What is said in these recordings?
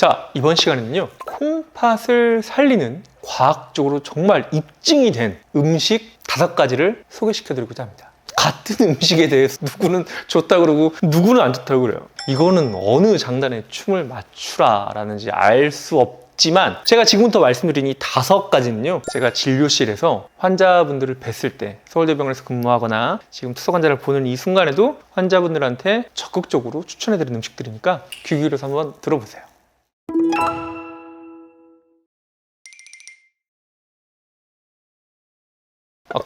자, 이번 시간에는요, 콩팥을 살리는 과학적으로 정말 입증이 된 음식 5가지를 소개시켜드리고자 합니다. 같은 음식에 대해서 누구는 좋다 그러고 누구는 안 좋다고 그래요. 이거는 어느 장단에 춤을 맞추라 라는지 알 수 없지만, 제가 지금부터 말씀드린 이 5가지는요, 제가 진료실에서 환자분들을 뵀을 때, 서울대병원에서 근무하거나 지금 투석 환자를 보는 이 순간에도 환자분들한테 적극적으로 추천해드리는 음식들이니까 귀 기울여서 한번 들어보세요.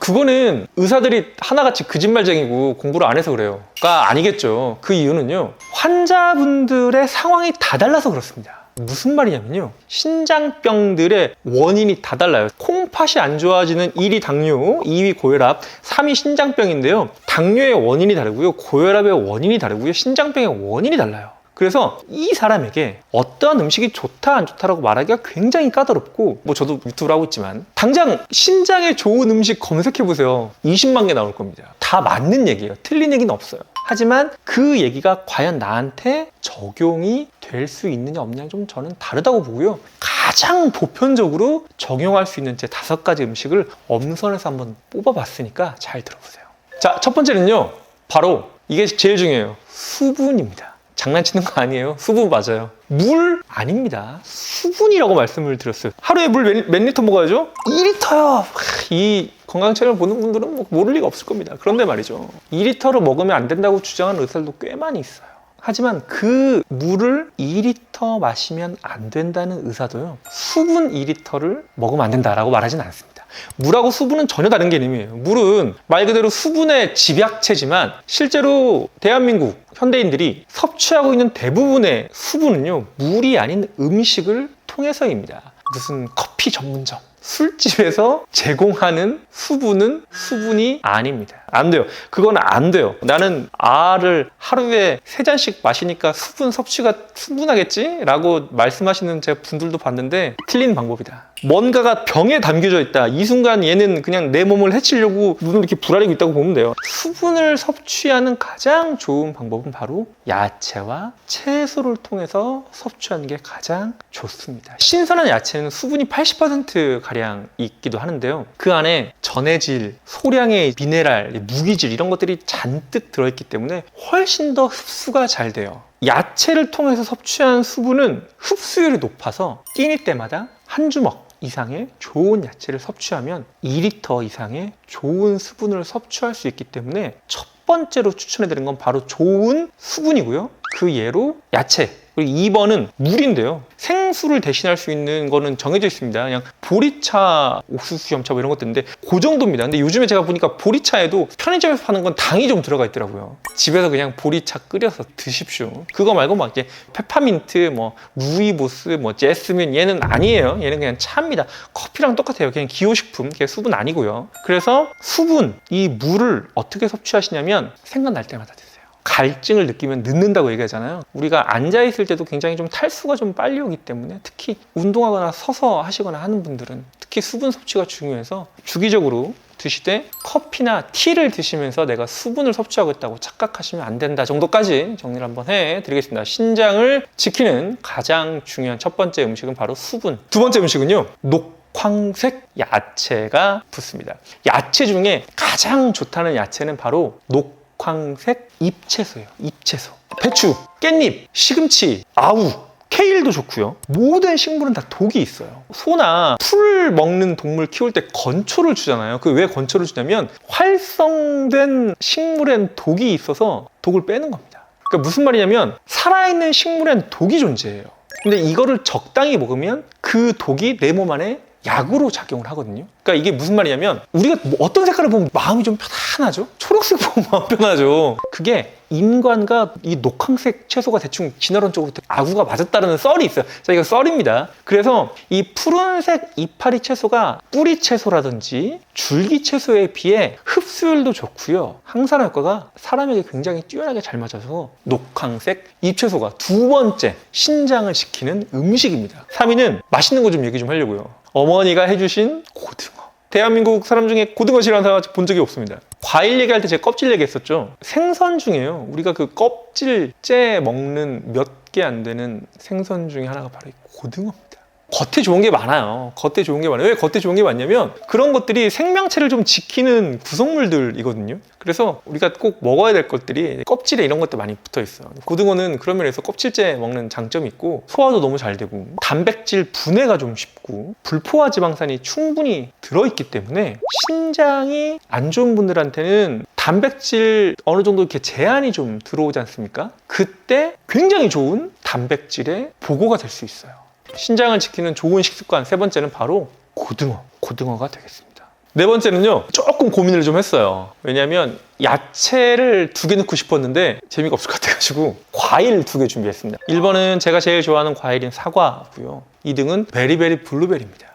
그거는 의사들이 하나같이 거짓말쟁이고 공부를 안 해서 그래요. 가 아니겠죠. 그 이유는요, 환자분들의 상황이 다 달라서 그렇습니다. 무슨 말이냐면요, 신장병들의 원인이 다 달라요. 콩팥이 안 좋아지는 1위 당뇨, 2위 고혈압, 3위 신장병인데요, 당뇨의 원인이 다르고요, 고혈압의 원인이 다르고요, 신장병의 원인이 달라요. 그래서 이 사람에게 어떠한 음식이 좋다 안 좋다라고 말하기가 굉장히 까다롭고, 저도 유튜브를 하고 있지만 당장 신장에 좋은 음식 검색해보세요. 20만 개 나올 겁니다. 다 맞는 얘기예요. 틀린 얘기는 없어요. 하지만 그 얘기가 과연 나한테 적용이 될 수 있느냐 없느냐 좀 저는 다르다고 보고요. 가장 보편적으로 적용할 수 있는 제 5가지 음식을 엄선해서 한번 뽑아봤으니까 잘 들어보세요. 자, 첫 번째는요, 바로 이게 제일 중요해요. 수분입니다. 장난치는 거 아니에요. 수분 맞아요. 물 아닙니다. 수분이라고 말씀을 드렸어요. 하루에 물 몇 리터 먹어야죠? 2리터요. 이 건강 채널 보는 분들은 모를 리가 없을 겁니다. 그런데 말이죠, 2리터를 먹으면 안 된다고 주장하는 의사들도 꽤 많이 있어요. 하지만 그 물을 2리터 마시면 안 된다는 의사도요, 수분 2리터를 먹으면 안 된다라고 말하진 않습니다. 물하고 수분은 전혀 다른 개념이에요. 물은 말 그대로 수분의 집약체지만, 실제로 대한민국 현대인들이 섭취하고 있는 대부분의 수분은요, 물이 아닌 음식을 통해서입니다. 무슨 커피 전문점, 술집에서 제공하는 수분은 수분이 아닙니다. 안 돼요. 그건 안 돼요. 나는 알을 하루에 3잔씩 마시니까 수분 섭취가 충분하겠지? 라고 말씀하시는 제 분들도 봤는데 틀린 방법이다. 뭔가가 병에 담겨져 있다. 이 순간 얘는 그냥 내 몸을 해치려고 눈을 이렇게 부라리고 있다고 보면 돼요. 수분을 섭취하는 가장 좋은 방법은 바로 야채와 채소를 통해서 섭취하는 게 가장 좋습니다. 신선한 야채는 수분이 80%가량 있기도 하는데요, 그 안에 전해질, 소량의 미네랄, 무기질 이런 것들이 잔뜩 들어있기 때문에 훨씬 더 흡수가 잘 돼요. 야채를 통해서 섭취한 수분은 흡수율이 높아서 끼니 때마다 한 주먹 이상의 좋은 야채를 섭취하면 2리터 이상의 좋은 수분을 섭취할 수 있기 때문에 첫 번째로 추천해드리는 건 바로 좋은 수분이고요, 그 예로 야채. 그리고 2번은 물인데요, 생수를 대신할 수 있는 거는 정해져 있습니다. 그냥 보리차, 옥수수 염차 이런 것들인데 그 정도입니다. 근데 요즘에 제가 보니까 보리차에도 편의점에서 파는 건 당이 좀 들어가 있더라고요. 집에서 그냥 보리차 끓여서 드십시오. 그거 말고 막 이제 페퍼민트, 루이보스, 제스민, 얘는 아니에요. 얘는 그냥 차입니다. 커피랑 똑같아요. 그냥 기호식품, 그게 수분 아니고요. 그래서 수분, 이 물을 어떻게 섭취하시냐면 생각날 때마다 드세요. 갈증을 느끼면 늦는다고 얘기하잖아요. 우리가 앉아있을 때도 굉장히 좀 탈수가 좀 빨리 오기 때문에, 특히 운동하거나 서서 하시거나 하는 분들은 특히 수분 섭취가 중요해서 주기적으로 드시되 커피나 티를 드시면서 내가 수분을 섭취하고 있다고 착각하시면 안 된다 정도까지 정리를 한번 해드리겠습니다. 신장을 지키는 가장 중요한 첫 번째 음식은 바로 수분. 두 번째 음식은요, 녹황색 야채가 붙습니다. 야채 중에 가장 좋다는 야채는 바로 녹황색 잎채소예요. 잎채소. 배추, 깻잎, 시금치, 아우, 케일도 좋고요. 모든 식물은 다 독이 있어요. 소나 풀 먹는 동물 키울 때 건초를 주잖아요. 그 왜 건초를 주냐면 활성된 식물엔 독이 있어서 독을 빼는 겁니다. 그러니까 무슨 말이냐면 살아있는 식물엔 독이 존재해요. 근데 이거를 적당히 먹으면 그 독이 내 몸 안에 약으로 작용을 하거든요. 그러니까 이게 무슨 말이냐면, 우리가 어떤 색깔을 보면 마음이 좀 편안하죠? 초록색 보면 마음 편하죠. 그게 인간과 이 녹황색 채소가 대충 진화론적으로 아구가 맞았다는 썰이 있어요. 자, 이거 썰입니다. 그래서 이 푸른색 이파리 채소가 뿌리 채소라든지 줄기 채소에 비해 흡수율도 좋고요, 항산화 효과가 사람에게 굉장히 뛰어나게 잘 맞아서 녹황색 잎채소가 두 번째 신장을 지키는 음식입니다. 3위는 맛있는 거 좀 얘기 좀 하려고요. 어머니가 해주신 고등어. 대한민국 사람 중에 고등어 싫어하는 사람 본 적이 없습니다. 과일 얘기할 때 제가 껍질 얘기했었죠. 생선 중에요, 우리가 그 껍질 째 먹는 몇 개 안 되는 생선 중에 하나가 바로 이 고등어입니다. 겉에 좋은 게 많아요. 겉에 좋은 게 많아요. 왜 겉에 좋은 게 많냐면 그런 것들이 생명체를 좀 지키는 구성물들이거든요. 그래서 우리가 꼭 먹어야 될 것들이 껍질에 이런 것도 많이 붙어 있어요. 고등어는 그런 면에서 껍질째 먹는 장점이 있고 소화도 너무 잘 되고 단백질 분해가 좀 쉽고 불포화 지방산이 충분히 들어있기 때문에 신장이 안 좋은 분들한테는 단백질 어느 정도 이렇게 제한이 좀 들어오지 않습니까? 그때 굉장히 좋은 단백질의 보고가 될 수 있어요. 신장을 지키는 좋은 식습관 세 번째는 바로 고등어가 되겠습니다. 네 번째는요, 조금 고민을 좀 했어요. 왜냐하면 야채를 2개 넣고 싶었는데 재미가 없을 것 같아가지고 과일 2개 준비했습니다. 1번은 제가 제일 좋아하는 과일인 사과고요. 2등은 베리베리 블루베리입니다.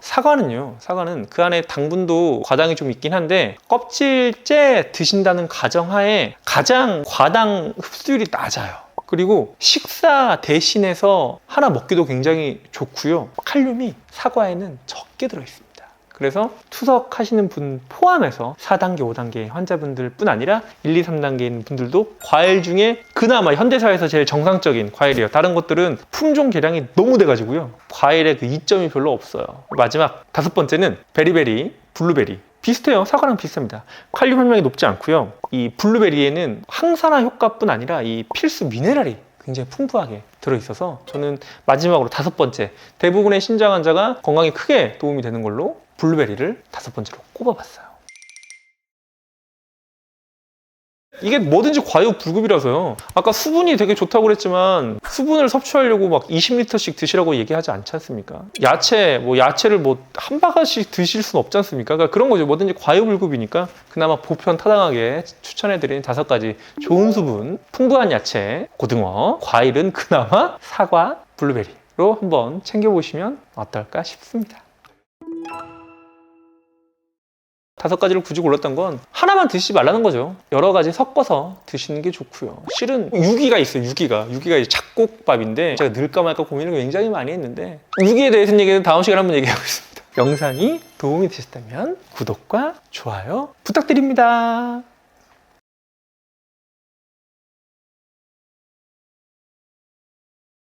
사과는 그 안에 당분도 과당이 좀 있긴 한데 껍질째 드신다는 가정하에 가장 과당 흡수율이 낮아요. 그리고 식사 대신해서 하나 먹기도 굉장히 좋고요. 칼륨이 사과에는 적게 들어있습니다. 그래서 투석하시는 분 포함해서 4단계, 5단계 환자분들 뿐 아니라 1, 2, 3단계인 분들도 과일 중에 그나마 현대사회에서 제일 정상적인 과일이에요. 다른 것들은 품종 개량이 너무 돼가지고요. 과일의 그 이점이 별로 없어요. 마지막 5번째는 베리베리, 블루베리. 비슷해요. 사과랑 비슷합니다. 칼륨 함량이 높지 않고요. 이 블루베리에는 항산화 효과뿐 아니라 이 필수 미네랄이 굉장히 풍부하게 들어있어서 저는 마지막으로 5번째, 대부분의 신장 환자가 건강에 크게 도움이 되는 걸로 블루베리를 5번째로 꼽아봤어요. 이게 뭐든지 과유불급이라서요. 아까 수분이 되게 좋다고 그랬지만 수분을 섭취하려고 막 20리터씩 드시라고 얘기하지 않지 않습니까? 야채를 한 바가지씩 드실 수는 없지 않습니까? 그러니까 그런 거죠. 뭐든지 과유불급이니까 그나마 보편타당하게 추천해드린 5가지 좋은 수분, 풍부한 야채, 고등어, 과일은 그나마 사과, 블루베리로 한번 챙겨보시면 어떨까 싶습니다. 5가지를 굳이 골랐던 건 하나만 드시지 말라는 거죠. 여러 가지 섞어서 드시는 게 좋고요. 실은 유기가 있어요. 유기가 이제 잡곡밥인데 제가 넣을까 말까 고민을 굉장히 많이 했는데 유기에 대해서는 얘기는 다음 시간에 한번 얘기하겠습니다. 영상이 도움이 되셨다면 구독과 좋아요 부탁드립니다.